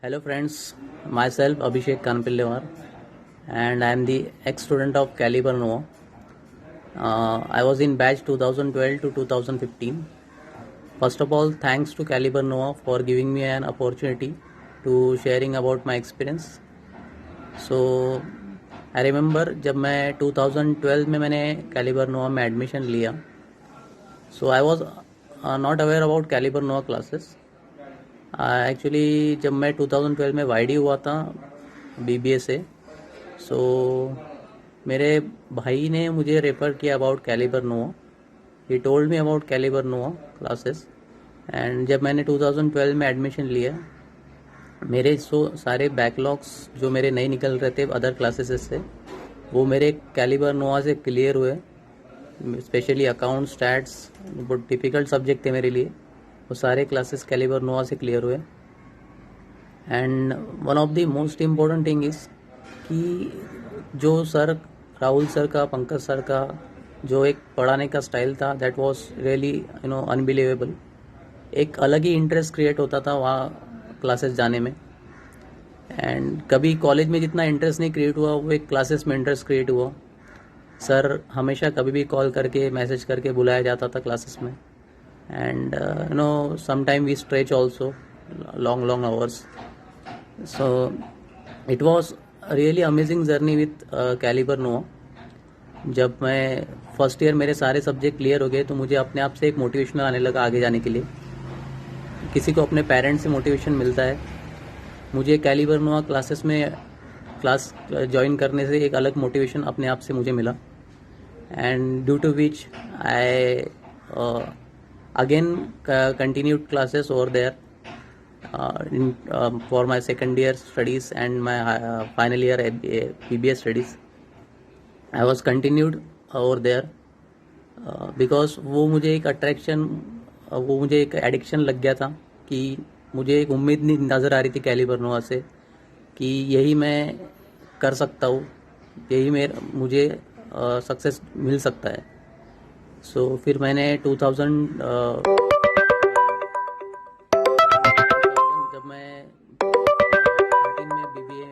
Hello friends, myself Abhishek Kanpillewar and I am the ex-student of Caliber Nova. I was in batch 2012 to 2015. First of all, thanks to Caliber Nova for giving me an opportunity to sharing about my experience. So I remember जब मैं 2012 में मैंने Caliber Nova में admission लिया, so I was not aware about Caliber Nova classes. Actually जब मैं 2012 में वाईडी हुआ था बीबीए से, सो मेरे भाई ने मुझे रेफ़र किया about Caliber Nova. He told me about Caliber Nova classes. And जब मैंने 2012 में एडमिशन लिया, मेरे सारे बैकलॉग्स जो मेरे नहीं निकल रहे थे अदर क्लासेस से, वो मेरे कैलिबर नोवा से क्लियर हुए. स्पेशली अकाउंट, स्टैट्स, बहुत डिफ़िकल्ट सब्जेक्ट थे मेरे लिए, वो सारे क्लासेस कैलिबर नोवा से क्लियर हुए. And one of the most important thing is कि जो सर राहुल सर का, पंकज सर का जो एक पढ़ाने का स्टाइल था, दैट वाज रियली अनबिलीवेबल. एक अलग ही इंटरेस्ट क्रिएट होता था वहाँ क्लासेस जाने में. एंड कभी कॉलेज में जितना इंटरेस्ट नहीं क्रिएट हुआ, वो एक क्लासेस में इंटरेस्ट क्रिएट हुआ. सर हमेशा कभी भी कॉल करके, मैसेज करके बुलाया जाता था क्लासेस में. And sometime we stretch also long hours. So it was a really amazing journey with Caliber Nova. जब मैं फर्स्ट ईयर मेरे सारे सब्जेक्ट क्लियर हो गए, तो मुझे अपने आप से एक मोटिवेशन आने लगा आगे जाने के लिए. किसी को अपने पेरेंट्स से मोटिवेशन मिलता है, मुझे कैलिबर नोवा क्लासेस में क्लास ज्वाइन करने से एक अलग मोटिवेशन अपने आप से मुझे मिला. And due to which I again continued classes over there for my second year studies and my final year BBA studies. I was continued over there because वो मुझे एक अट्रैक्शन, वो मुझे एक एडिक्शन लग गया था कि मुझे एक उम्मीद नहीं नज़र आ रही थी कैलिबर नोवा से कि यही मैं कर सकता हूँ, यही मुझे सक्सेस मिल सकता है. सो फिर मैंने 2000 जब मैं 13 में BBA,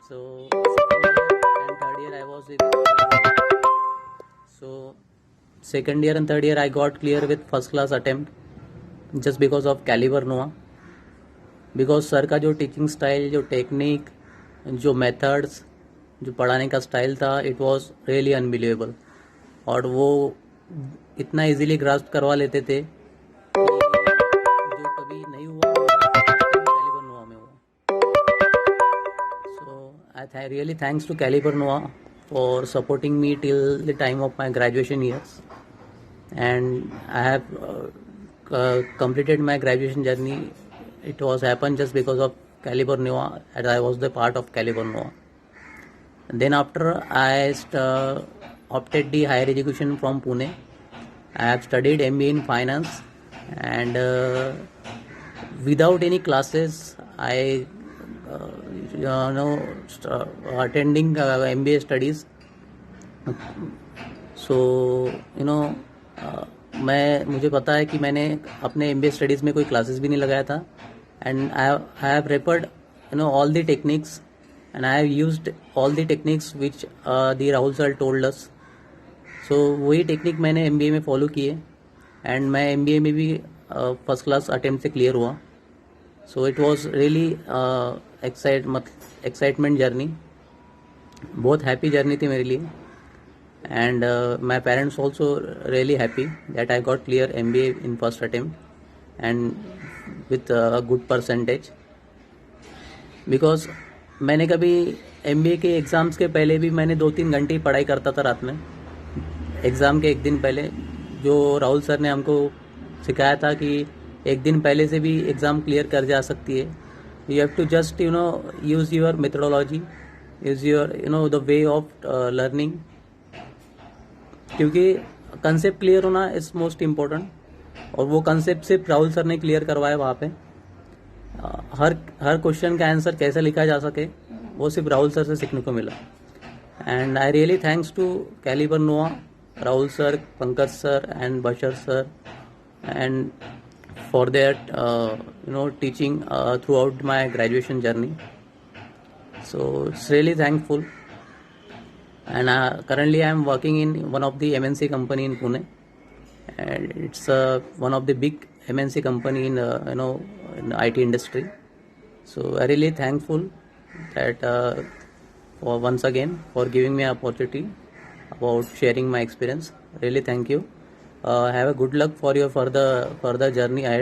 so third year I was with, so second year and third year I got clear with first class attempt just because of Caliber Nova. Because sir का जो टीचिंग स्टाइल, जो टेक्निक, जो मेथड्स, जो पढ़ाने का style था, it was really unbelievable. और वो इतना इजीली ग्रास्प करवा लेते थे कि जो कभी नहीं हुआ कैलिबर नोवा में हुआ. So I really thanks to Caliber Nova for supporting me till the time of my graduation years. And I have completed my graduation journey. It was happened just because of Caliber Nova, as I was the part of Caliber Nova. Then after I opted the higher education from Pune. I have studied MBA in finance, and without any classes, I attending MBA studies. So मुझे पता है कि मैंने अपने MBA studies में कोई classes भी नहीं लगाया था. And I have referred all the techniques, and I have used all the techniques which the Rahul sir told us. So वही टेक्निक मैंने MBA में फॉलो किए, एंड मैं MBA में भी फर्स्ट क्लास अटेम्प्ट से क्लियर हुआ. So it was really excitement journey, बहुत हैप्पी जर्नी थी मेरे लिए. And my parents also really happy that I got clear MBA in first attempt and with good percentage. Because मैंने कभी MBA के exams के पहले भी मैंने 2-3 घंटे ही पढ़ाई करता था रात में. एग्ज़ाम के एक दिन पहले जो राहुल सर ने हमको सिखाया था कि एक दिन पहले से भी एग्ज़ाम क्लियर कर जा सकती है. You have to just use your methodology, use your the way of learning. क्योंकि कंसेप्ट क्लियर होना इज़ मोस्ट इम्पोर्टेंट, और वो कंसेप्ट सिर्फ राहुल सर ने क्लियर करवाया वहाँ पे. हर क्वेश्चन का आंसर कैसे लिखा जा सके, वो सिर्फ राहुल सर से सीखने को मिला. And I really thanks to Caliber Nova, Rahul sir, Pankaj sir and Bashar sir, and for their teaching throughout my graduation journey. So it's really thankful. And currently I am working in one of the MNC company in Pune, and it's one of the big MNC company in in IT industry. So I really thankful that for once again for giving me an opportunity about sharing my experience. Really thank you. Have a good luck for your further journey ahead.